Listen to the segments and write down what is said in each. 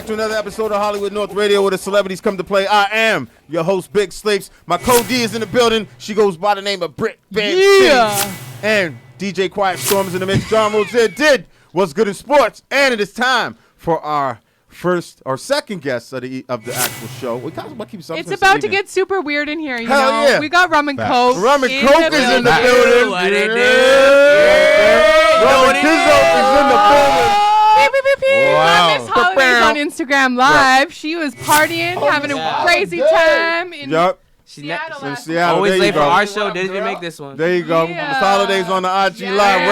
back to another episode of Hollywood North Radio where the celebrities come to play. I am your host, Big Sleeps. My co-D is in the building. She goes by the name of Britt Van Sting. And DJ Quiet Storm is in the mix. John Rozier did What's Good in Sports. And it is time for our second guest of the actual show. It's about to get super weird in here. Hell know? Yeah. We got Rum and Coke. Rum and Coke is in the building. What it do? Rum and Coke is in the building. Wow. Miss Holidays on Instagram Live. She was partying, having a crazy time in Seattle. In Seattle. Always late for go. our show. Didn't even make this one. There you go. Yeah. Miss Holidays on the IG Live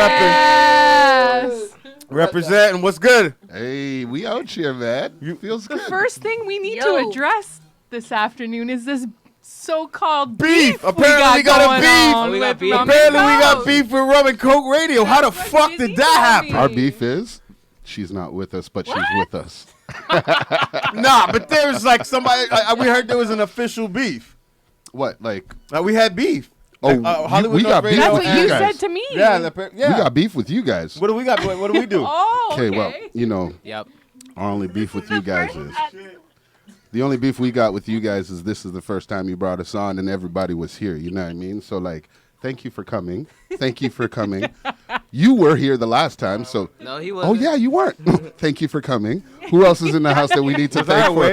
representing. What's good? Hey, we out here, man. Feels good. The first thing we need to address this afternoon is this so-called beef. Apparently we got a beef. Apparently we got beef with Rum and Coke Radio. How the fuck did that happen? Our beef is she's not with us, but she's with us. Nah, but there's like somebody. We heard there was an official beef. What, like? We had beef. Oh, Hollywood we got North beef That's with what you you guys. said to me. Yeah. We got beef with you guys. What do we got? What do we do? Oh, okay. Well, you know, our only beef with you guys is the only beef we got with you guys is this is the first time you brought us on and everybody was here. You know what I mean? So like, thank you for coming. Thank you for coming. You were here the last time, so. No, he wasn't. Oh yeah, you weren't. Thank you for coming. Who else is in the house that we need to thank for?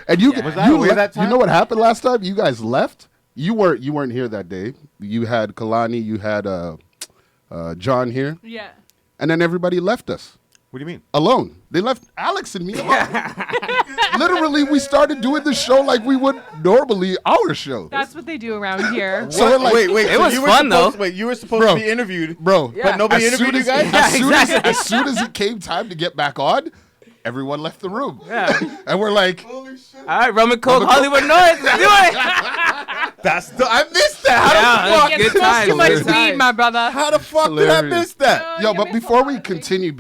And you, you know what happened last time? You guys left. You weren't here that day. You had Kalani. You had John here. Yeah. And then everybody left us. What do you mean? Alone. They left Alex and me alone. Literally, we started doing the show like we would normally our show. That's what they do around here. So we're like, wait. It was fun though. Wait, you were supposed to be interviewed, bro. but nobody interviewed you guys. As soon as it came time to get back on, everyone left the room. Yeah. And we're like, holy shit. All right, Rum and Coke, Hollywood North. Let's do it. I missed that. How the fuck? Good time. Too much weed, my brother. How the fuck did I miss that? Yo, but before we continue,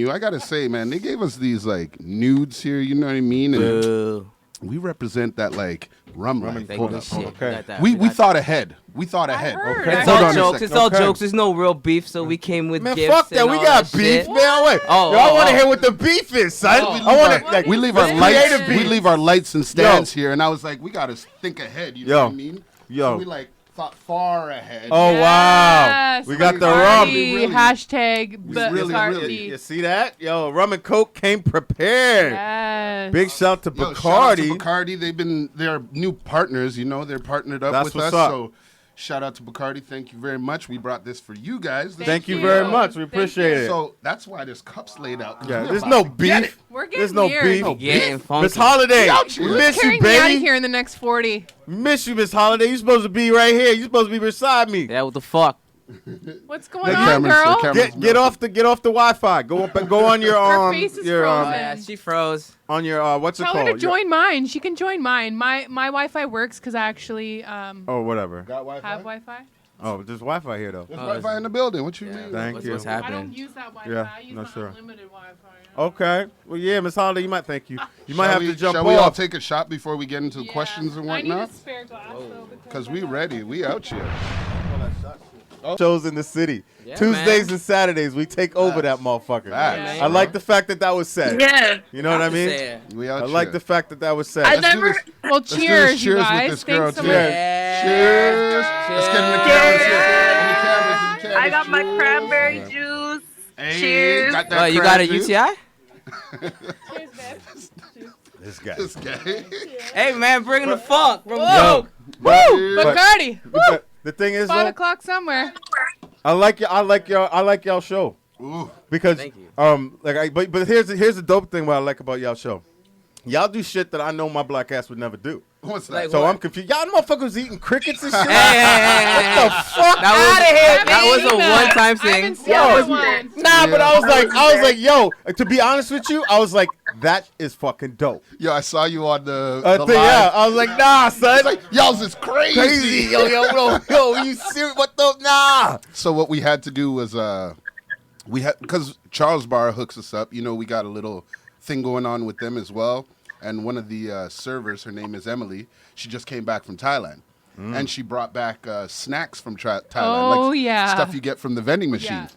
I gotta say, man, they gave us these like nudes here. You know what I mean? And we represent that like rum life. Okay. We thought ahead. We thought ahead. Okay. It's all jokes. It's all jokes. There's no real beef, so we came with Man, gifts. fuck that. We got beef, man. Wait. I want to hear what the beef is, son. We leave our lights. We leave our lights and stands here, and I was like, we gotta think ahead. You know what I mean? So we like thought far ahead. Oh wow, we got the rum. Hashtag really. You see that? Yo, Rum and Coke came prepared. Yes. Big shout to Bacardi. Shout out to Bacardi. They're new partners. You know, they're partnered up with us. So shout out to Bacardi. Thank you very much. We brought this for you guys. Thank you very much. We appreciate it. So that's why this cup's laid out. Yeah, there's no beef. We're getting There's no weird. beef. Miss Holiday, we miss you, Carrying me out of baby. here in the next 40. Miss you, Miss Holiday. You supposed to be right here. You supposed to be beside me. Yeah, what the fuck? What's going on, girl? Get off the Wi-Fi. Go up and go on your Her face is frozen. Yeah, she froze. On your what's it called? Tell her to join mine. She can join mine. My Wi-Fi works because I actually whatever. Got Wi-Fi? have Wi-Fi. Oh, there's Wi-Fi here though. There's Wi-Fi in the building. What you mean? Thank you. What's I happening? don't use that Wi-Fi. Yeah, I use no, the sure. unlimited Wi-Fi. Okay. Well, yeah, Miss Holiday, you might thank you. You might have to jump Shall we all off. take a shot before we get into questions and I need whatnot? a spare glass though. Because we ready. We out here. Shows in the city. Yeah, Tuesdays man. and Saturdays, we take over that motherfucker. Facts. I like the fact that was said. Yeah. You know what I mean? We out I here. like the fact that was said. I Let's do never. this. Well, do cheers, this. you Cheers with guys. this girl, Thanks so too. much. Cheers. Let's get in the cameras here. In the cameras. I got my cranberry juice. Hey, Cheers. got that You got a crack juice? UTI? This guy. This guy. Hey, man, bringing the funk. Rum and Yo, Coke. Woo! Bacardi. the thing is, 5 though, o'clock somewhere. I like y'all show Ooh. because Thank you. but here's the dope thing what I like about y'all show. Y'all do shit that I know my black ass would never do. What's that? Like So what? I'm confused. Y'all motherfuckers eating crickets and shit. Hey. What the fuck? That was a one-time I haven't thing. seen that one. Nah, but I was like, yo. To be honest with you, I was like, that is fucking dope. Yo, I saw you on the Thing, live. yeah, I was like, nah, son. It's like, y'all's is crazy. Crazy, yo, you serious? What the nah? So what we had to do was because Charles Bar hooks us up. You know, we got a little thing going on with them as well. And one of the servers, her name is Emily. She just came back from Thailand. And she brought back snacks from Thailand. Oh, like yeah. stuff you get from the vending machine. Yeah.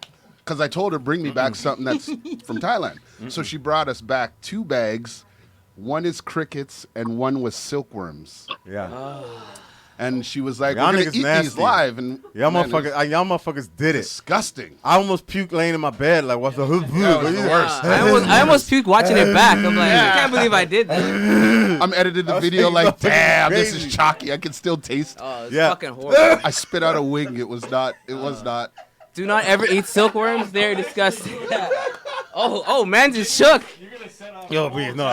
Because I told her, bring me back something that's from Thailand. So she brought us back 2 bags one is crickets and one was silkworms. Yeah. And she was like, Y'all we're going to niggas eat nasty. these live. And Y'all man, motherfuckers did it. disgusting. I almost puked laying in my bed. Like, what's the That was the worst. I almost puked watching it back. I'm like, I can't believe I did that. I'm editing the video like, damn, this is chalky. I can still taste. Oh, it's Yeah. fucking horrible. I spit out a wing. It was not. Do not ever eat silkworms. They're disgusting. Oh, man just shook. Yo, please, no.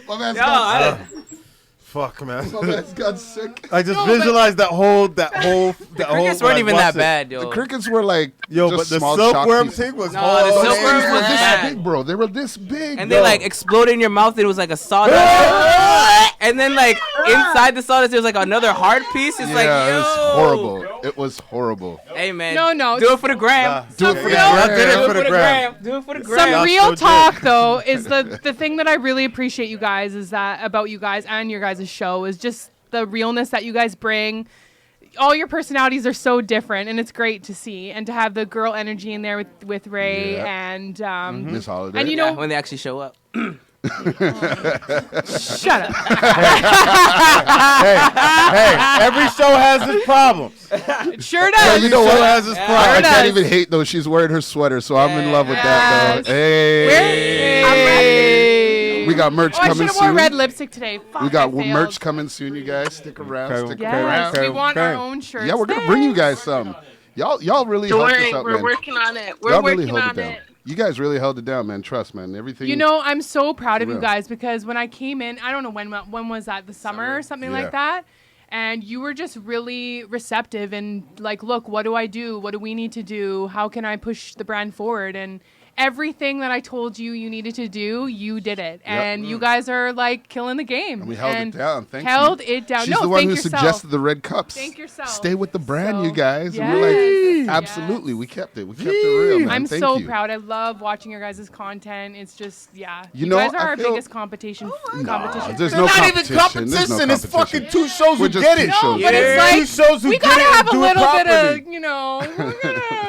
My man's got sick. Fuck, man. My man's got sick. I just visualized that whole. Crickets weren't even that bad, yo. The crickets were like, Yo, just but the small silkworm chalk pieces. thing was No, hard. the Those silkworms things were was this bad. big, bro. They were this big. And they like exploded in your mouth. And it was like a sawdust. And then like inside the sawdust, there was like another hard piece. It's like, yo. It was horrible. It was horrible. Hey, man. No. Do it for the gram. Do it for the I did it gram. for the gram. Do it for the gram. Some Y'all real so talk though is the thing that I really appreciate you guys is that about you guys and your guys' show is just the realness that you guys bring. All your personalities are so different, and it's great to see, and to have the girl energy in there with Ray and Miss Holiday. and you know when they actually show up. shut up. Hey, every show has its problems. Sure does. Yeah, you know Every show what? has its I problems. can't even hate though. She's wearing her sweater, so I'm in love with that. Though. Hey, we got merch Oh, I should coming have worn soon. red lipstick today. Fuck, We got I failed. merch coming soon, you guys. Stick around. Okay, Stick okay. around. Yes, we want our Okay. own shirts. Yeah, we're gonna bring you guys some. Y'all really Don't helped worry, us out, we're man. working on it. We're Y'all really working held on it down. it. You guys really held it down, man. Trust, man. Everything. You know, I'm so proud of you real. guys because when I came in, I don't know when was that, the summer or something Yeah. like that, and you were just really receptive and like, look, what do I do? What do we need to do? How can I push the brand forward? And everything that I told you needed to do, you did it, and you guys are like killing the game. And we held it down. Thank held you. it down. She's No, the one thank who yourself. suggested the red cups. Thank yourself. Stay with the brand, So, you guys. And yes, we're like, absolutely. We kept it. We kept it real, man. I'm Thank so you. proud. I love watching your guys' content. It's just, You you know, guys are I our feel- biggest competition. Competition. There's for no that. Not even competition. There's no competition. It's competition. fucking two shows We're who just get two it. shows. But it's like, Two shows who we get gotta it and have a do it little bit properly. of, you know.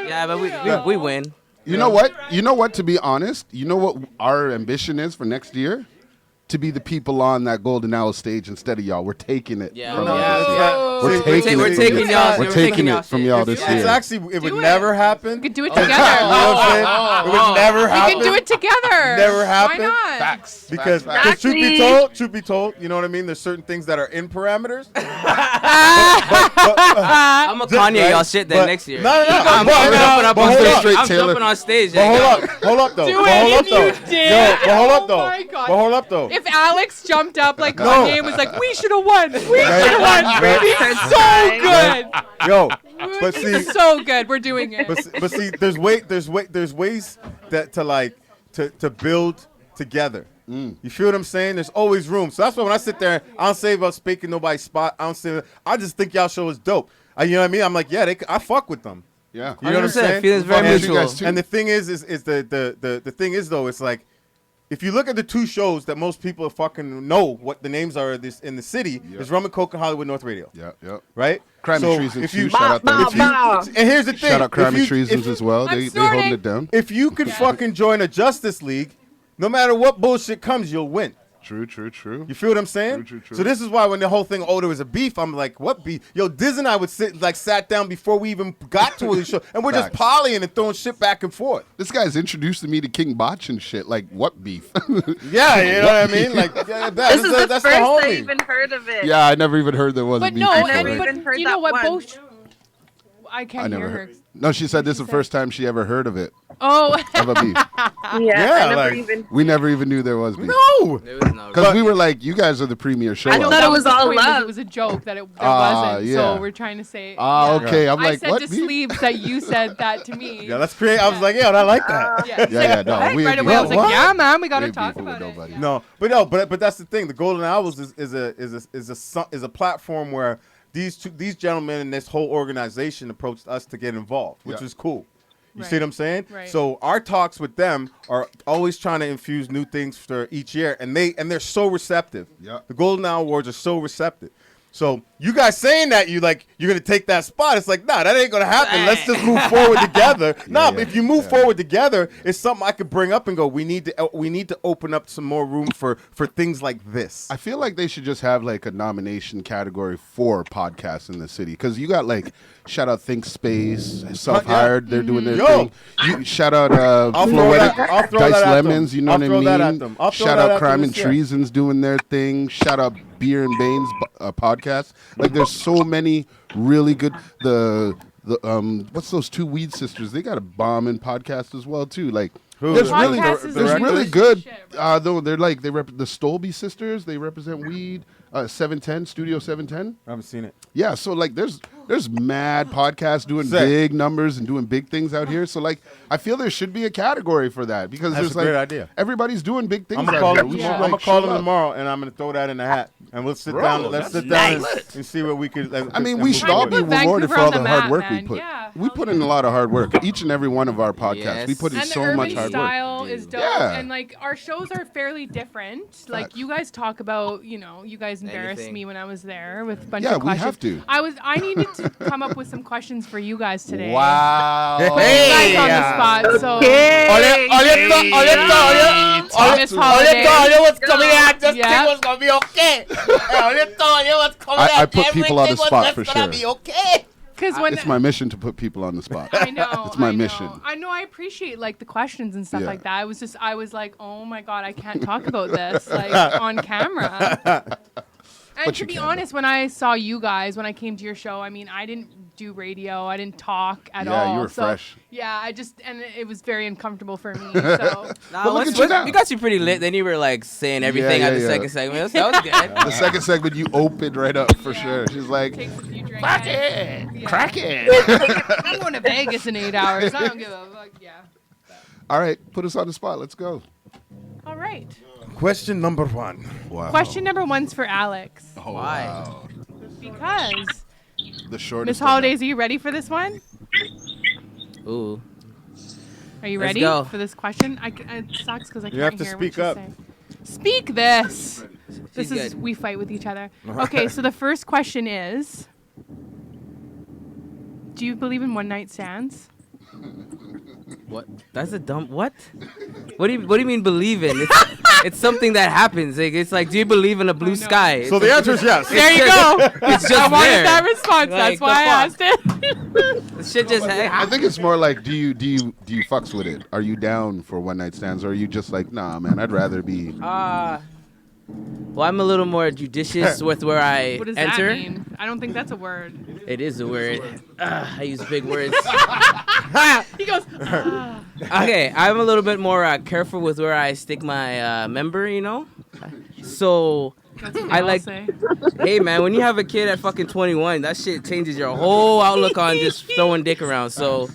Yeah, but we win. You know what? You know what? To be honest, you know what our ambition is for next year? To be the people on that Golden Owl stage instead of y'all. We're taking it. Yeah. from Yeah, y'all this year. yeah. We're taking we're it. taking from y'all- We're we're taking taking y'all it from shit. y'all this It's year. actually, it would Do it. never happen. We could do it You know together. what I'm saying? It would never We happen. can do it together. Never happen. Why not? Facts. Because Facts. truth be told, you know what I mean? There's certain things that are in parameters. I'm a Kanye right? y'all shit then But- next year. No. I'm But jumping up but on hold stage. up. Straight I'm Taylor. jumping on stage. But hold up though. Do But it hold up if though. you did. Yo, but hold up Oh though. my God. But hold up though. If Alex jumped up like No. Kanye and was like, we should have won. We should Right. have won. Right. We'd be so good. Yo, We'd but be see, so good. We're doing it. but see, there's ways that to build together. You feel what I'm saying? There's always room. So that's why when I sit there, I don't say about speaking nobody's spot. I just think y'all show is dope. You know what I mean? I'm like, yeah, I fuck with them. Yeah. You know what I'm 100%. saying? Feelings very And- mutual. You guys too. And the thing is the thing is though, it's like, if you look at the two shows that most people fucking know what the names are in the city, is Rum and Coke and Hollywood North Radio. Yeah. Right? Crime So and Treasons if you- too. Shout out them. And here's the thing. Shout out Crime if and you- Treasons as well. I'm They snorting. holding it down. If you could fucking join a Justice League, no matter what bullshit comes, you'll win. True. You feel what I'm saying? True. So this is why when the whole thing, there was a beef, I'm like, what beef? Yo, Diz and I would sat down before we even got to the show, and we're just Facts. polying and throwing shit back and forth. This guy's introducing me to King Botch and shit. Like, what beef? Yeah, you know what I mean? Like, This is the that's first the I homie. even heard of it. Yeah, I never even heard there was a But beef. no, I before never that. even heard you know that what? one. Both. I I can't never hear her. heard. No, she said this is the first time she ever heard of it. Oh. Of a beef. Yeah, I like- never even. We never even knew there was beef. No. There was no. Because we were like, you guys are the premier show. I on thought it. it was the all point, was love. It was a joke that it Ah, wasn't. yeah. So we're trying to say. Okay. I'm I like, said what to beef? Sleeves that you said that to me. Yeah, that's crazy. I was like, yeah, I like that. Yeah. Yeah, no. Right, we right ain't away, I was beefing. like, yeah, man, we gotta ain't talk beefing with about it. nobody. But that's the thing. The Golden Owls is a platform where these gentlemen and this whole organization approached us to get involved, which Yeah. is cool. You Right. see what I'm saying? Right. So our talks with them are always trying to infuse new things for each year, and they're so receptive. Yeah. The Golden Owl Awards are so receptive. So you guys saying that you're gonna take that spot. It's like, nah, that ain't gonna happen. Let's just move forward together. But if you move forward together, it's something I could bring up and go, we need to open up some more room for things like this. I feel like they should just have like a nomination category for podcasts in the city, because you got like shout out Think Space, Self Hired, they're doing their thing. Shout out Floetic, Dice Lemons, you know what I mean? Shout out Crime and Treason's doing their thing. Shout out Beer and Bane's podcast. Like there's so many really good what's those two Weed Sisters? They got a bombing podcast as well too. Like there's really good. Though they're like the Stolby sisters. They represent weed. 710 Studio 710. I haven't seen it. Yeah, so like there's mad podcasts doing big numbers and doing big things out here. So like I feel there should be a category for that, because That's there's a great idea. Everybody's doing big things. I'm gonna call them tomorrow, and I'm gonna throw that in the hat, and we'll sit down. Let's sit down and see what we could. I mean, we should all be rewarded for all the hard work we put. Yeah, we put in a lot of hard work. Each and every one of our podcasts, we put in and so much hard work. The urban style is dope, and like our shows are fairly different. Like you guys talk about, you guys embarrassed me when I was there with a bunch of questions. Yeah, we have to. I needed to come up with some questions for you guys today. Wow. Put you guys on the spot. So what's coming out. Just think what's gonna be okay. I put people on the spot for sure. Be okay. It's my mission to put people on the spot. I know. It's my mission. I know. I appreciate like the questions and stuff like that. I was like, oh my God, I can't talk about this like on camera. And to be honest, when I saw you guys, when I came to your show, I mean, I didn't do radio. I didn't talk at all. Yeah, you were fresh. Yeah, and it was very uncomfortable for me. So. We got you pretty lit. Then you were like saying everything at the second segment. That was good. The second segment, you opened right up for sure. She's like, fuck it, crack it. I'm going to Vegas in 8 hours. I don't give a fuck. Yeah. All right, put us on the spot. Let's go. All right. Question number 1. Wow. Question number 1's for Alex. Oh, wow. Because the shortest. Miss Holidays, are you ready for this one? Ooh. Are you ready for this question? It sucks because I can't hear. You have to speak up. Speak this. This is good. we fight with each other. Okay, so the first question is: do you believe in one-night stands? What? That's a dumb. What? What do you mean believe in? It's something that happens. It's like, do you believe in a blue sky? So the answer is yes. There you go. It's just I wanted there. that response. That's why I asked it. This shit just. I think it's more like, do you fucks with it? Are you down for one night stands, or are you just like, nah, man, I'd rather be. Well, I'm a little more judicious with where I What does enter. that mean? I don't think that's a word. It is a word. I use big words. He goes. Okay, I'm a little bit more careful with where I stick my member, So I like. Say. Hey man, when you have a kid at fucking 21, that shit changes your whole outlook on just throwing dick around. So.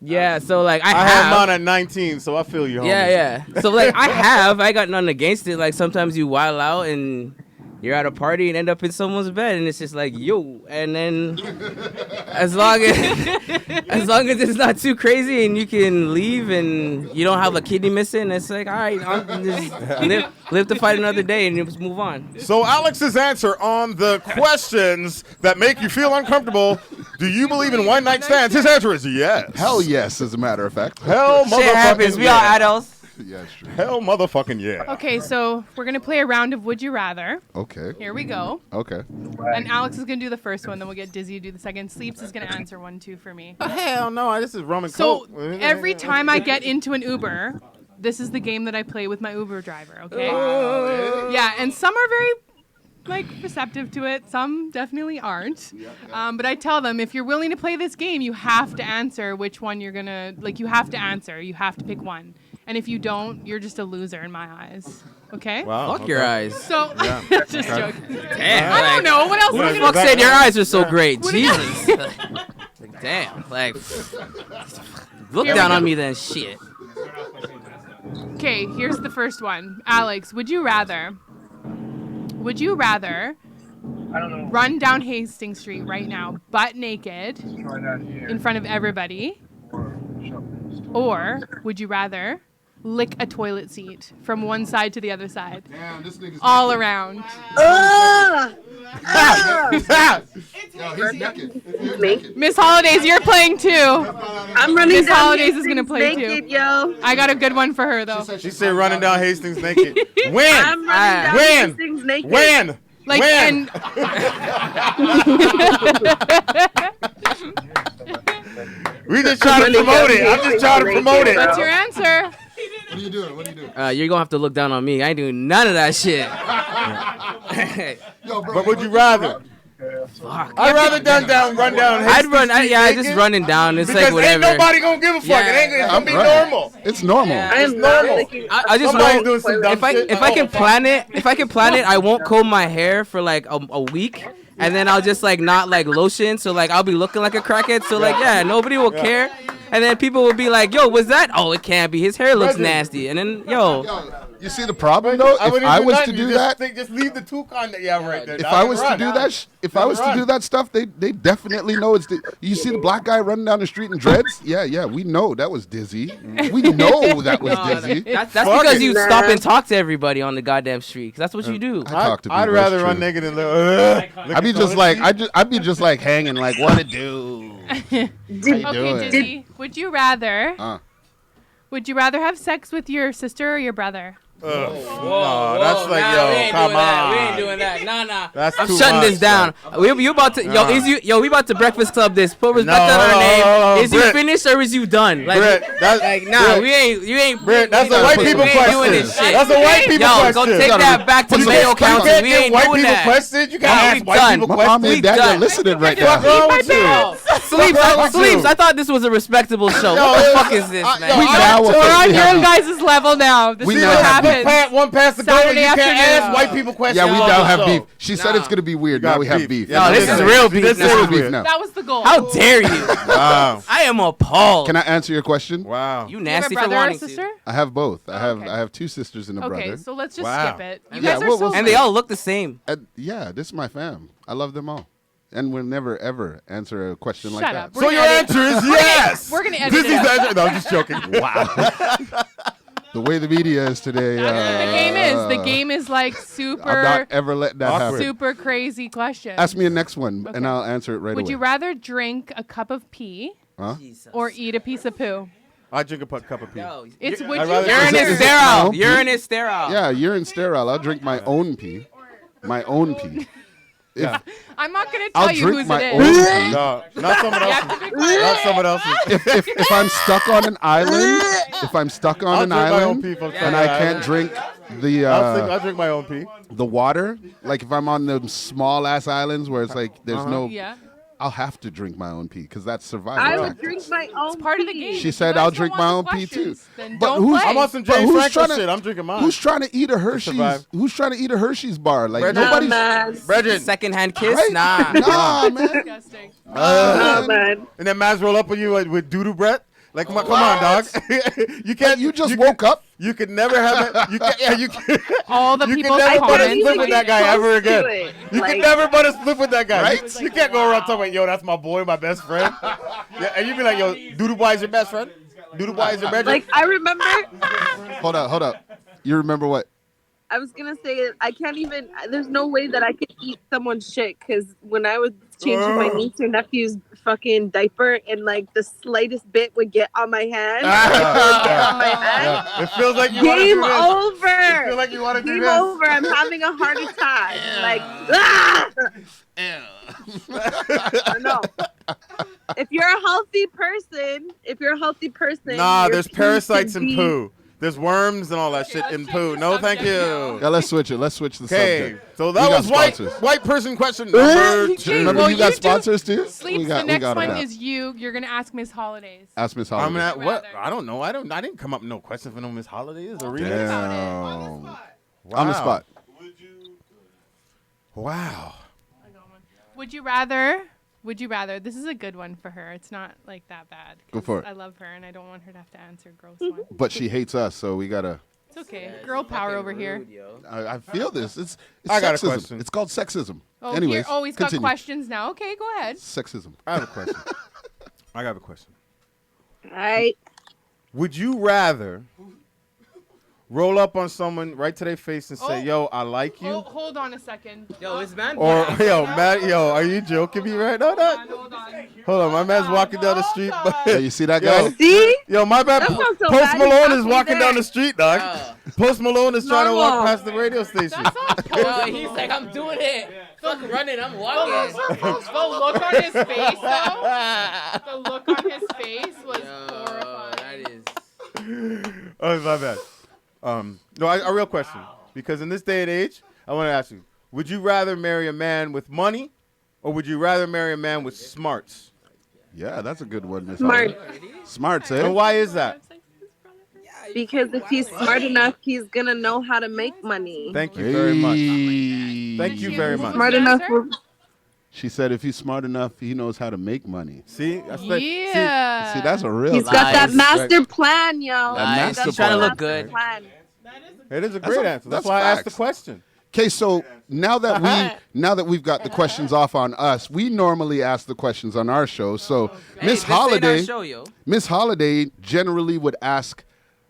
Yeah, so like I had mine at 19, so I feel you, homie. Yeah. So like I got nothing against it. Like sometimes you wild out and you're at a party and end up in someone's bed and it's just like yo, and then as long as it's not too crazy and you can leave and you don't have a kidney missing, it's like all right, I'm just live to fight another day and just move on. So Alex's answer on the questions that make you feel uncomfortable: do you believe in one-night stands? His answer is yes. Hell yes, as a matter of fact. Hell motherfucking shit happens. We all adults. Yeah, it's true. Hell motherfucking yeah. Okay, so we're gonna play a round of Would You Rather. Okay. Here we go. Okay. And Alex is gonna do the first one, then we'll get Dizzy to do the second. Sleeps is gonna answer 1, 2 for me. Hell no, this is Rum and So Coke. every time I get into an Uber, this is the game that I play with my Uber driver. Okay. Yeah, and some are very receptive to it. Some definitely aren't. But I tell them, if you're willing to play this game, you have to answer which one you're gonna you have to answer. You have to pick one. And if you don't, you're just a loser in my eyes. Okay? Wow. Fuck your eyes. So just joking. Damn. I don't know. What else Who are the we fuck gonna said your eyes are so great? Jesus. Damn. Look down on me then. Shit. Okay, here's the first one. Alex, would you rather run down Hastings Street right now, butt naked, in front of everybody? Or would you rather lick a toilet seat from one side to the other side? Damn, this nigga's all around. Yo, he's naked. Me. Miss Holidays, you're playing too. I'm running Miss down Holidays is Hastings gonna play naked, too. yo. I got a good one for her though. She said running down Hastings naked. I'm When? running down When? Hastings naked. When? Like When? and We just trying to promote it. I'm just trying to promote it. what's your answer? What are you doing? What are you doing? You're gonna have to look down on me. I ain't doing none of that shit. Yo, bro, But would you rather? Fuck. I'd rather run down I'd run. Hastings Yeah, naked just running down. It's because like whatever. ain't nobody gonna give a fuck. Yeah. It's gonna be Right. normal. It's normal. I am normal. not licking. I just Somebody's know doing some dumb if I shit. if I can plan it, I won't comb my hair for like a week, and then I'll just like not like lotion, so like I'll be looking like a crackhead. So like nobody will care, and then people will be like, "Yo, what's that? Oh, it can't be. His hair looks nasty." And then Yo, you see the problem though? If I was to do that, just leave the toucan that you have right there. if I was to do that, if I was to do that stuff, they definitely know it's. You see the black guy running down the street in dreads? Yeah, we know that was dizzy. We know that was dizzy. that's Fuck because it. you stop and talk to everybody on the goddamn street. 'Cause that's what you do. I talk to people. I'd rather that's run true. naked and look. I'd be just like I'd be just like hanging like what it do. Okay, doing? Dizzy. Would you rather? Uh. Would you rather have sex with your sister or your brother? No, that's like, yo, come on. We ain't doing that. Nah. That's I'm too shutting much, this down. You about to we about to breakfast club this. Put respect on our hold on, name. Is you Britt. finished or is you done? Like, Britt, that's, nah, Britt, you ain't. Britt, that's a white people we ain't doing question. this shit. That's a white people Yo, question. go take that back to You Mayo can't County. We get ain't white doing people that. questions. You Nah, can't we ask white done. people My mom questions. and dad done. are listening right What's now. wrong with you? Sleeps. I thought this was a respectable show. What the fuck is this, man? We now We're on officially your have- guys' level now. This We is now what have happens. One pass to go and Saturday you can't afternoon. ask white people questions. Yeah, we on now the have show. beef. She said it's gonna be weird. got Now we have beef. beef. Yeah, No, this is real beef. This This is is beef weird. now. That was the goal. How dare you? Wow. I am appalled. Can I answer your question? Wow. You Do you have a nasty for brother or a wanting sister? to. I have both. I Okay. have two sisters and a Okay, brother. so let's just Wow. skip it. You Yeah, guys are we'll- so we'll And they all look the same. Yeah, this is my fam. I love them all, and we'll never ever answer a question like Shut that. up. So your answer is yes. We're gonna edit This it is out. answer. No, I'm just joking. Wow. The way the media is today. That's what the game is. The game is like I'm super, not ever letting that Awkward. happen. super crazy questions. Ask me the next one, Okay. and I'll answer it right Would away. you rather drink a cup of pee Huh? or eat a piece of poo? I drink a cup of pee. It's I'd would you rather- Urine Is is it- sterile. is it- Urine is sterile. Yeah, urine sterile. I'll drink my own pee. My own pee. Yeah. I'm not gonna I'll tell you drink whose my it own is. pee. No, not someone You have to else's. be quiet. Not someone else's. If I'm stuck on an island, if I'm stuck on I'll an drink my own island, pee from and I Staten can't Island. drink the I'll drink my own pee. the water, like if I'm on the small ass islands where it's like there's no, Yeah. I'll have to drink my own pee because that's survival. I would tactics. drink my own. It's part of the pee. game. She If you said guys I'll don't drink want my the own pee too. questions, then But don't who's- play. I'm on some But James who's Franco trying shit. to- I'm drinking mine. Who's trying to eat a Hershey's? survive. Who's trying to eat a Hershey's bar? Like Brethren. nobody's. man. Brethren. Secondhand kiss? Right? Nah. Nah, man. Disgusting. Oh, man. And then Maz roll up on you with doo-doo breath. Like, come on, dog. You can't. You just woke up. You could never have it. You can. Yeah, you can. All the You people can never put a commenting. split with that guy Close ever to again. it. You Like- can never put a split with that guy. Right? You can't go around talking about, yo, that's my boy, my best friend. Yeah, and you be like, yo, Doodoo Boy is your best friend? Doodoo Boy is your best friend? Like, I remember, Hold up. You remember what? I was going to say, I can't even, there's no way that I could eat someone's shit because when I was changing my niece or nephew's fucking diaper and like the slightest bit would get on my hand, get on my hand. Yeah. It feels like you want to do Game this. over. It feels like you want to do Game this. over. I'm having a heart attack. Like, ah! No. If you're a healthy person, Nah, your there's pee parasites should in be- poo. There's worms and all that shit in poo. No, thank you. Yeah, let's switch it. Let's switch the Okay, subject. so We that got was sponsors. white person question number two. Remember Well, you got you do- sponsors too? Sleeps. We The next got one them. is you. You're gonna ask Miss Holidays. Ask Miss I'm Holiday. at what? Rather. I don't know. I didn't come up with no question for no Miss Holidays or remix. Damn. Wow. On the spot. Wow. Would you rather? Would you rather? This is a good one for her. It's not like that bad. Go 'cause for it. I love her and I don't want her to have to answer a gross one. But she hates us, so we gotta. It's okay. Girl power over here. I feel this. It's I got a sexism. question. It's called sexism. Oh, Anyways, he's continue. got questions now. Okay, go ahead. Sexism. I have a question. I got a question. All right. Would you rather roll up on someone right to their face and say, "Yo, I like you." Hold on a second. Yo, it's man. Or yo, are you joking me right now? Hold on, my man's walking down the street. Yeah, you see that guy? See? Yo, my bad. That's not so Post bad. Malone He's is walking there. down the street, dog. Post Malone is trying to walk Normal. past the radio station. Yo, he's like, I'm doing it. Fuck running, I'm walking. The look on his face, though. The look on his face was horrifying. That is. Oh, my bad. No, a real question. Because in this day and age, I want to ask you: would you rather marry a man with money, or would you rather marry a man with smarts? Yeah, that's a good one, Miss Smart. Holly. Smart, And eh? why is that? Because if he's smart enough, he's gonna know how to make money. Thank you very much. Hey. Thank you very much. Smart enough. She said if he's smart enough, he knows how to make money. See, Yeah. See, that's a real He's thing. got that Lies. master plan, yo. Lies. master He's trying to plan. look good. Plan. it is a great answer. That's that's why I asked the facts. question. Okay, so now that we've got the questions off on us, we normally ask the questions on our show. So Hey, Miss this ain't our Holiday, show, yo. Miss Holiday generally would ask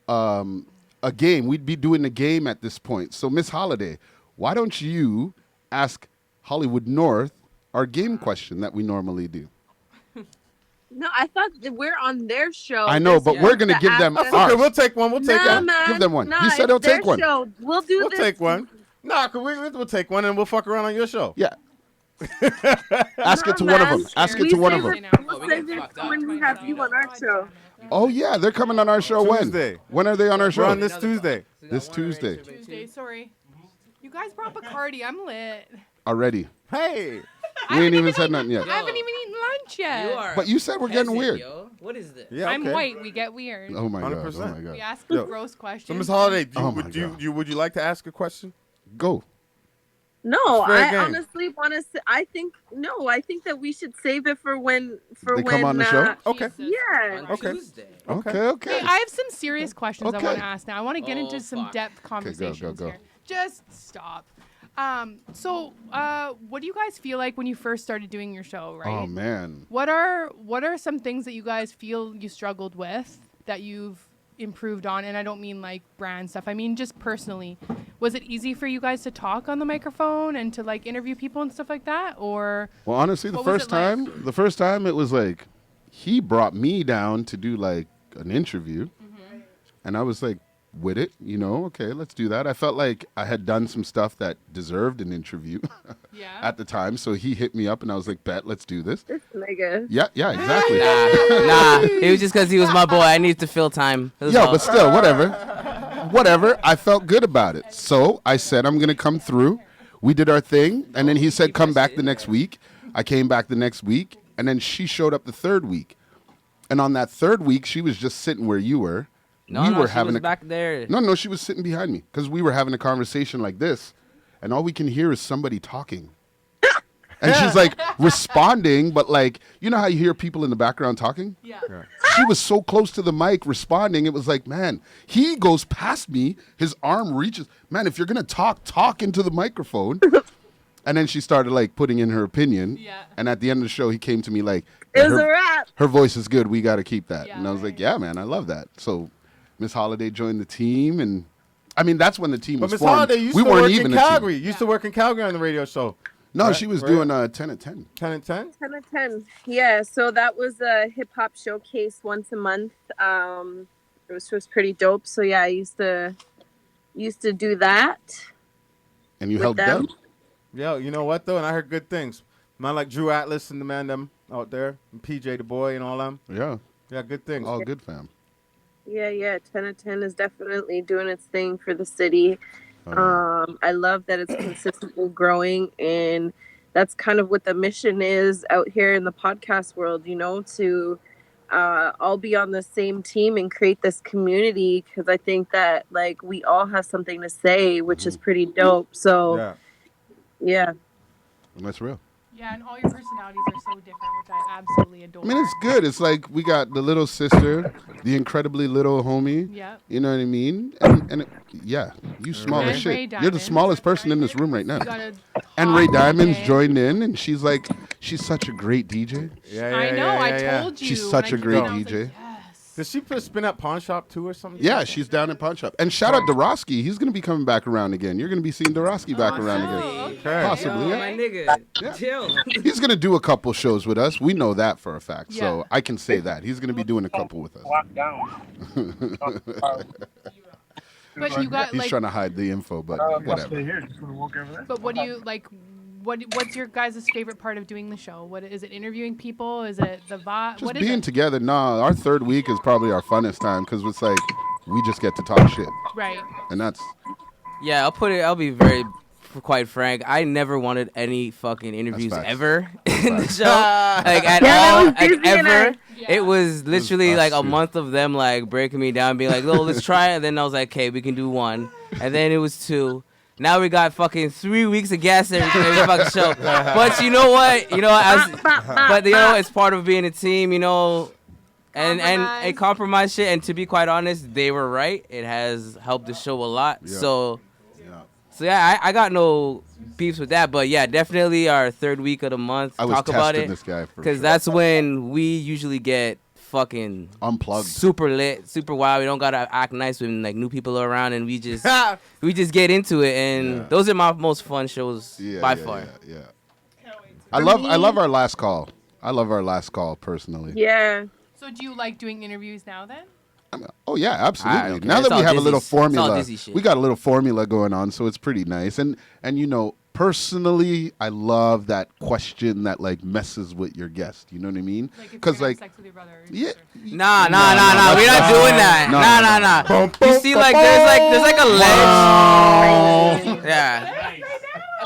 a game. We'd be doing a game at this point. So Miss Holiday, why don't you ask Hollywood North our game question that we normally do? No, I thought that we're on their show. I know, They're but we're supposed gonna to give ask them us- ours. Okay, we'll take one. We'll take Nah, one. man. Give them one. Nah, He said it's he'll their take one. Show. We'll do We'll this. take one. Nah, we'll take one and we'll fuck around on your show. Yeah. Ask it to Nah, one of man. them. Ask it We to one save of them. it- Oh, We'll we save get it fucked for up. when we have you on our show. Oh yeah, they're coming on our show Tuesday. when are they on our show? We're on this Tuesday. This Tuesday. Tuesday, sorry. You guys brought Bacardi. I'm lit. Already. Hey. We ain't even said nothing yet. I haven't even eaten lunch yet. You are. But you said we're getting peasant, weird. Yo. What is this? Yeah, I'm okay. white. We get weird. Oh my god. 100%. Oh my We god. ask Yo. gross questions. So, Miss Holiday, Oh my would you like to ask a question? Go. No, fair I game. honestly want to. I think that we should save it for when They come on the show? Okay. Yeah. On Okay. Tuesday. Okay. Hey, I have some serious questions I Okay. want to ask now. I want to get Oh, into some fuck. depth conversations go. here. Just stop. So, what do you guys feel like when you first started doing your show, right? Oh man. What are some things that you guys feel you struggled with that you've improved on? And I don't mean like brand stuff. I mean just personally. Was it easy for you guys to talk on the microphone and to like interview people and stuff like that? Or Well, honestly, What was it the first time it was like he brought me down to do like an interview, and I was like with it, okay, let's do that. I felt like I had done some stuff that deserved an interview yeah. at the time, so he hit me up, and I was like, bet, let's do this. This nigga. Yeah, exactly. Nah, it was just because he was my boy. I needed to fill time. That was Yo, all. but still, whatever. I felt good about it. So I said, I'm going to come through. We did our thing. And then he said, come back the next week. I came back the next week. And then she showed up the third week. And on that third week, she was just sitting where you were. No, we were she having was back there. No, she was sitting behind me because we were having a conversation like this. And all we can hear is somebody talking. And she's like responding, but like, you know how you hear people in the background talking? Yeah. She was so close to the mic responding. It was like, man, he goes past me. His arm reaches. Man, if you're going to talk into the microphone. And then she started like putting in her opinion. Yeah. And at the end of the show, he came to me like, It was a wrap. her voice is good. We got to keep that. Yeah. And I was like, yeah, man, I love that. So Miss Holiday joined the team. And I mean, that's when the team But was Miss formed. Holiday used We to weren't work even in a team. Calgary. Used to work in Calgary on the radio show. No, Right, she was right. doing 10 at 10. 10 and 10? 10 of 10. Yeah, so that was a hip hop showcase once a month. It was pretty dope. So yeah, I used to do that. And you With helped them? them. Yeah, you know what though? And I heard good things. Man like Drew Atlas and the man them out there, and PJ the boy and all them. Yeah, Yeah, good things. all good, fam. Yeah, 10 of 10 is definitely doing its thing for the city. I love that it's consistently growing, and that's kind of what the mission is out here in the podcast world, to all be on the same team and create this community, because I think that like we all have something to say, which is pretty dope. So yeah. And that's real. Yeah, and all your personalities are so different, which I absolutely adore. I mean, it's good. It's like we got the little sister, the incredibly little homie. Yeah. You know what I mean? And you small And as Ray shit. You're Diamond. the smallest person in this room right now. You got a And hot Ray Diamond's DJ. joined in, and she's like, she's such a great DJ. Yeah, I know. I yeah. told you. She's and such I a great kept- I was DJ. like, yes. Does she put a spin up pawn shop too or something? Yeah, she's down in Pawn Shop. And shout out Dorosky. He's going to be coming back around again. You're going to be seeing Dorosky back around again. Okay. Possibly, Yo, yeah. my nigga, Yeah. chill. He's going to do a couple shows with us. We know that for a fact. Yeah. So I can say that. He's going to be doing a couple with us. Locked down. But you got He's like. trying to hide the info, but Must whatever. stay here. Just gonna walk over there. But what do you like? What's your guys' favorite part of doing the show? What is it? Interviewing people? Is it the vibe? Just What is being it? together. Nah, our third week is probably our funnest time because it's like we just get to talk shit. Right. And that's Yeah, I'll be quite frank. I never wanted any fucking interviews facts. ever in the show. Like at Yeah, that all. was Like Disney and ever. I. Yeah. It was literally us like a too. month of them like breaking me down, being like, "Oh, let's try it." And then I was like, "Okay, we can do one." And then it was two. Now we got fucking 3 weeks of gas every fucking show. But you know what? But you know, it's part of being a team. You know, and a compromise shit. And to be quite honest, they were right. It has helped the show a lot. Yeah. So yeah, I got no beefs with that. But yeah, definitely our third week of the month. I was Talk about testing it this guy for because sure. that's when we usually get fucking Unplugged. super lit, super wild. We don't gotta act nice when like new people are around, and we just get into it. And Yeah. those are my most fun shows by far. Yeah. I love our last call. I love our last call personally. Yeah. So do you like doing interviews now then? Oh yeah, I absolutely. don't care. Now It's that we all have a little Disney- it's all formula, Disney shit. we got a little formula going on, so it's pretty nice. And you know, personally, I love that question that like messes with your guest. You know what I mean? Like if you're Because gonna like, have sex with your brother. or yeah, sister. Nah, no, we're not that's doing that. no, Nah. no, no. You see, like there's like a ledge. Yeah.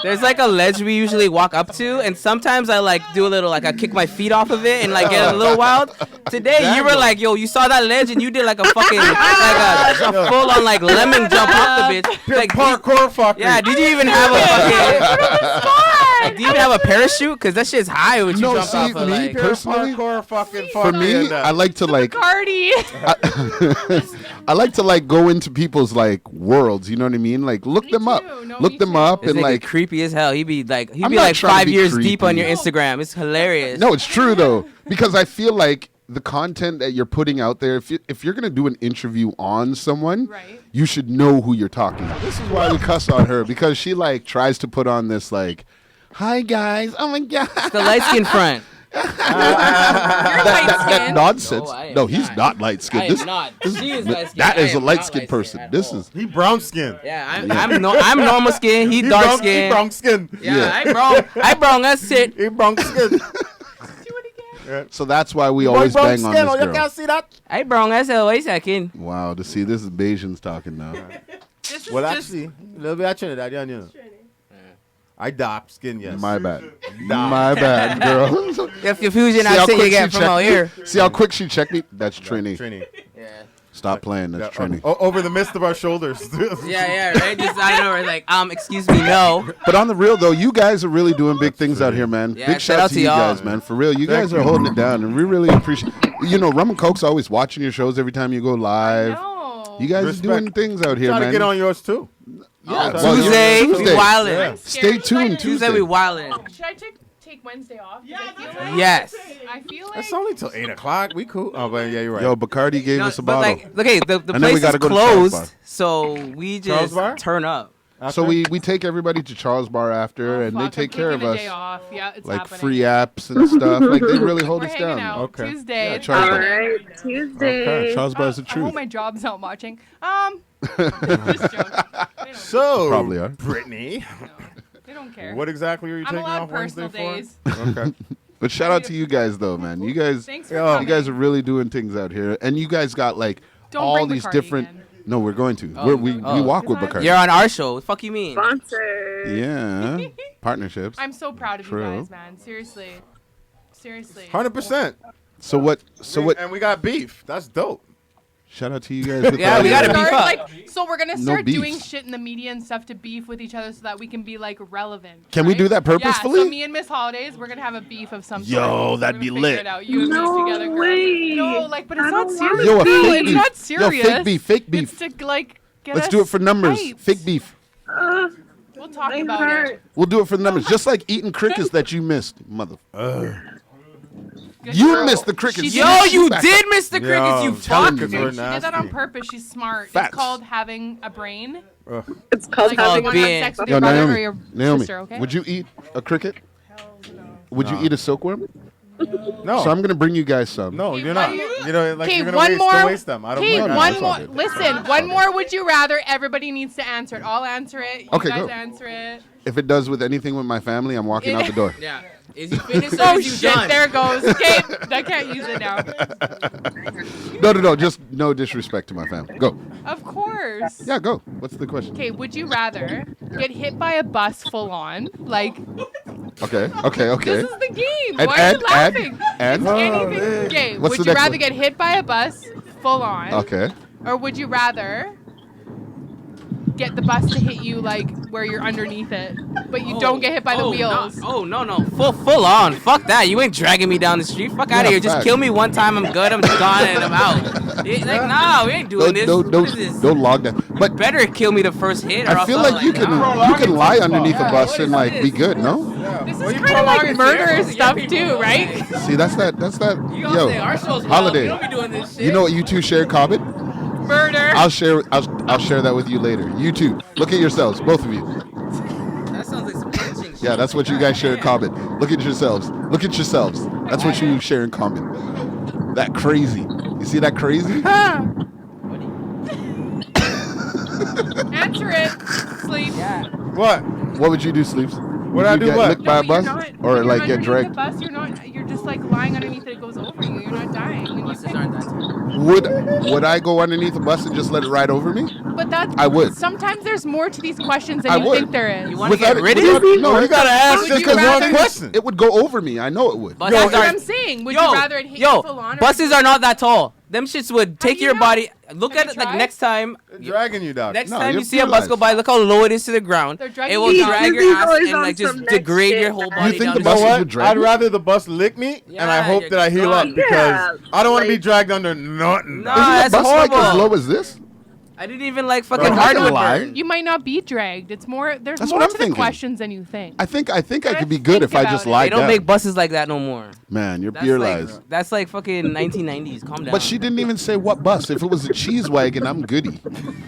There's like a ledge we usually walk up to, and sometimes I like do a little like I kick my feet off of it and like get a little wild. Today you were like, yo, you saw that ledge and you did like a fucking like a full on like lemon jump off the bitch. Like, Parkour fucker. yeah, did you even have a fucking? Like, do you even have a parachute? Cause that shit's high when you No, jump see, off of me like. personally, Parkour fucking for me, I like to like Cardi. I like to like go into people's like worlds. You know what I mean? Like look Me them up, too. No, look me them too. up, This and nigga like creepy as hell. He'd be like I'm not trying to 5 be years deep on creepy. your Instagram. It's hilarious. No, it's true though, because I feel like the content that you're putting out there, if you're gonna do an interview on someone, Right. you should know who you're talking to. This is why we cuss on her, because she like tries to put on this like, "Hi guys, oh my god," The light skin front. You're light that skinned. nonsense. No, I am No, he's not. not light skinned. I am not. She is light skinned. That I is a am light not skinned light-skinned person. at This all. is He brown skin. Yeah, I'm normal skin. He dark He skin. brown skin. Yeah, I brown. That's it. He brown skin. Do it again. so that's why we Boy, always brown bang on skin. this You girl. can't see that. I brown as hell. Wait a second. Wow, to see this is Bajans talking now. This is Well, just actually, a little bit of Trinidad, you know. I dark skin, yes. My bad. My bad, girl. The confusion See how I say you quick get she from out checked here. me? See how quick she checked me? That's Trini. Trini. Yeah. Stop playing. That's Trini. Over the mist of our shoulders. Yeah, right. Just I don't know. It's like, excuse me, no. But on the real though, you guys are really doing big things out here, man. Yeah, Big shout out to you y'all. guys, man. For real, you Thank guys are you. holding it down, and we really appreciate. You know, Rum and Coke's always watching your shows every time you go live. No. You guys Respect. are doing things out here, Trying to man. get on yours too. Yeah, Oh, well, you- Tuesday, we Tuesday. wildin'. Yeah. Stay tuned. Tuesday, we wildin'. Should I take Wednesday off? Yeah, I feel like, Yes. I feel like It's only till 8 o'clock. We cool. Oh, but yeah, you're right. Yo, Bacardi gave No, us a but bottle. like, okay, the And then place we is gotta go to Charles Bar. closed, so we Charles just Bar? turn up. So we take everybody to Charles Bar after, Oh, and fuck, they I'm take care of taking a us. day off. Yeah, it's Like happening. free apps and stuff. Like they really hold We're us hanging down. out Okay. Tuesday. Yeah, it's Charles All Bar. happening. right, Tuesday. Charles Bar's the I truth. hope my job's not watching. Just joking. They don't, So, Probably are. Brittany, they don't care. what exactly are you I'm taking allowed off Wednesday personal for? days. Okay. But shout out to you guys though, man. You guys, Thanks for Yo. coming. you guys are really doing things out here, and you guys got like Don't all bring these Bacardi different. again. No, we're going to. Oh, We oh. walk with Bacardi. You're on our show. What the fuck you mean? Sponsor. Yeah, partnerships. I'm so proud of True. you guys, man. Seriously. 100%. So what? So what? And we got beef. That's dope. Shout out to you guys. With Yeah, we gotta beef up. So we're gonna No start beef. doing shit in the media and stuff to beef with each other so that we can be like relevant. Can we right? do that purposefully? Yeah, so me and Miss Holidays, we're gonna have a beef of some Yo, sort. We're that'd gonna be figure lit. It out. You and No me together, girl. way. No, like, but it's I not don't serious. Yo, a No, fake it's beef. not serious. Yo, fake beef. Fake beef. It's to like get Let's us do it for numbers. hyped. Fake beef. We'll talk My about heart. it. We'll do it for the numbers. Just like eating crickets that you missed, mother. Good Good You girl. missed the crickets. She Yo, did. you did miss the crickets, you telling fuck. you, Crickets man. were She did that nasty. on purpose. She's smart. Facts. It's called having a brain. It's called Like having when being- you have sex with Yo, your brother Naomi, or your Naomi, sister, okay? would you eat a cricket? Would you No. eat a silkworm? No. So I'm gonna bring you guys some. No, you're not. You know, like Okay, you're one gonna more. waste them. I don't Okay, think I one that's more. all good. Listen, one more. Would you rather? Everybody needs to answer it. I'll answer it. You Okay, guys go. answer it. If it does with anything with my family, I'm walking out the door. Yeah. Is you finished or Oh is you shit! done? There it goes. Okay, I can't use it now. No. Just no disrespect to my family. Go. Of course. Yeah, go. What's the question? Okay, would you rather get hit by a bus full on? Like, Okay. this is the game. And- Why are you and- laughing? and- It's anything. Okay, What's would the you next rather one? get hit by a bus full on? Okay. Or would you rather get the bus to hit you like where you're underneath it, but you don't get hit by the wheels? No. Full on. Fuck that. You ain't dragging me down the street. Fuck out Yeah, of here. Just facts. kill me one time. I'm good. I'm gone and I'm out. Like, nah, we ain't doing this. What is this? Don't log that. But Better kill me the first hit. Or I else feel I'm like you can nah. lie underneath a bus what and is like this? be good. No. This Well, is you kind of like prolong murder it. stuff Yeah, too, people, right? See, that's that. You gonna say our Yo, show's wild. holiday. We don't be doing this shit. You know what you two share common? Murder. I'll share that with you later. You two, look at yourselves, both of you. That sounds like some pitching shit. Yeah, that's what you guys share in common. Look at yourselves. Look at yourselves. That's what you share in common. That crazy. You see that crazy? Answer it. Sleep. What? What would you do, Sleeps? Would I do get what? licked by a you're bus not. or When like you're get underneath dragged? the bus, you're not. You're just like lying underneath it. It goes over you. You're not dying. And you Buses think, aren't that tall. Would I go underneath a bus and just let it ride over me? but that's. I would. Sometimes there's more to these questions than I you would. think there is. You want to get rid of it? No, you gotta ask Would just you because you're on the rather- question. It would go over me. I know it would. Buses That's what are- I'm saying. Would you rather it hit you full on? Or buses are not that tall. Them shits would take do your you know? body. Look Have at you it like tried? next time. Dragging you, dog. Next No, time you're you see a bus go paralyzed. by, look how low it is to the ground. They're dragging It will you drag down. your Disney's ass always and on like just some next degrade shit, your whole man. body You think down the the You know buses what? would drag I'd me? rather the bus lick me, and I Yeah, hope you're that I heal up done. because Yeah, I don't want to be like- dragged under nothing. Nah, dog. Isn't a that's bus like as horrible. low as this? I didn't even like Bro, fucking I can hardwood lie. burn. You might not be dragged. It's more. There's That's more what I'm to thinking. the questions than you think. I think I Gotta could be good if think I just about it. lied They don't down. make buses like that no more. Man, you're That's paralyzed. like that's like fucking 1990s. Calm down. But she didn't even say what bus. If it was a cheese wagon, I'm goody.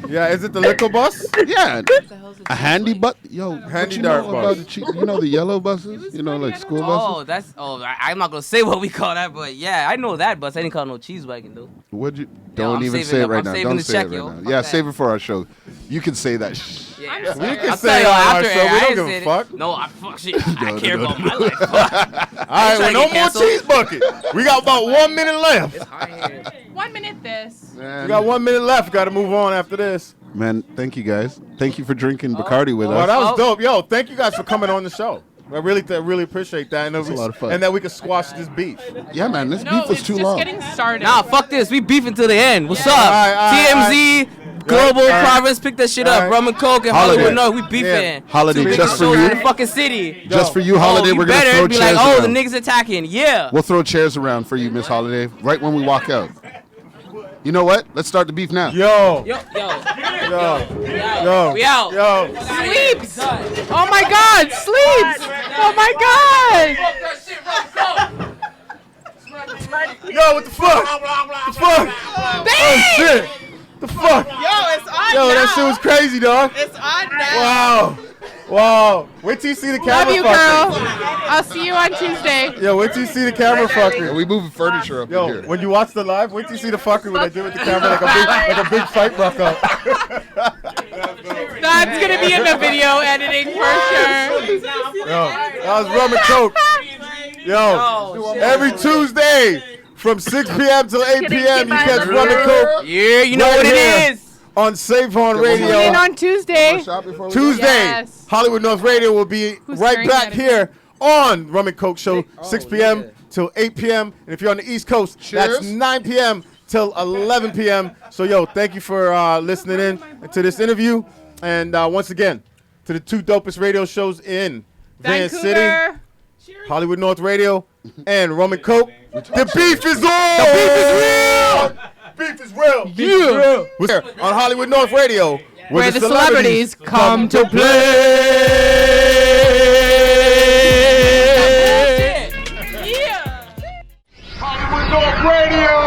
Yeah, is it the liquor bus? Yeah, What the hell's a handy bus. Yo, what Handy you dart know bus. about the you know the yellow buses? You know, like school Oh, buses. I'm not gonna say what we call that, but yeah, I know that bus. I didn't call it no cheese wagon though. Would you? Yo, Don't I'm even saving say it up. right I'm now. saving Don't the say check, it right yo. now. Fuck Yeah, that. save it for our show. You can say that. Yeah, We can I'll say tell it you on our after show. air. We I don't ain't give a said it. fuck. No, I fuck shit. I No, care no, about no, my life. Fuck. All right, well, trying to no get more canceled. cheese bucket. We got about 1 minute left. It's hot here. 1 minute. This. We got 1 minute left. Got to move on after this. Man, thank you guys. Thank you for drinking Bacardi with Well, us. that was Oh. dope. Yo, thank you guys for coming on the show. I really appreciate that. And, a lot of fun. and that we could squash this beef. Yeah, man, this No, beef was it's too just long. getting started. Nah, fuck this. We beef until the end. What's Yeah. up? All right, TMZ, Global all right. Province, pick that shit up. All right. Rum and Coke and Holiday. Hollywood North. We beefing. Yeah. Holiday, Two just biggest for shows you. in the fucking city. Just for you, Holiday, you we're gonna better throw be chairs like, oh, around. the niggas attacking. Yeah. We'll throw chairs around for you, Miss Holiday, right when we walk out. You know what? Let's start the beef now. Yo, Yo. yo, We out. yo. Sleeps. Oh my God. Sleeps. Oh my God. Yo, what the fuck? The fuck? Oh, shit. The fuck? It's on Yo, that shit was crazy, dog. It's on now. Wow. Wow. Wait till you see the Love camera you, girl. fucking. I'll see you on Tuesday. Yo, wait till you see the camera fucking. We moving furniture up in Yo, here. when you watch the live, wait till you see the fucking when I do with the camera like a big fight broke out. That's gonna be in the video editing for sure. Yo, that was Rum and Coke. Yo, every Tuesday from 6 p.m. till 8 p.m. you catch Rum and Coke Yeah, you know Right what here. it is. on Save On Tune in Radio. on Tuesday. Shop before we Tuesday, Yes. Hollywood North Radio will be Who's right staring back at me? here on Rum and Coke Show, 6 p.m. yeah. till 8 p.m. And if you're on the East Coast, that's Cheers. 9 p.m. till 11 p.m. So, yo, thank you for listening in to this interview. And once again, to the two dopest radio shows in Van City, Vancouver. Hollywood North Radio, and Rum and Coke. The beef is on! The beef is real! Beef is real! Beef is real! We're here on Hollywood North Radio, Where the celebrities come to play. Yeah. Radio.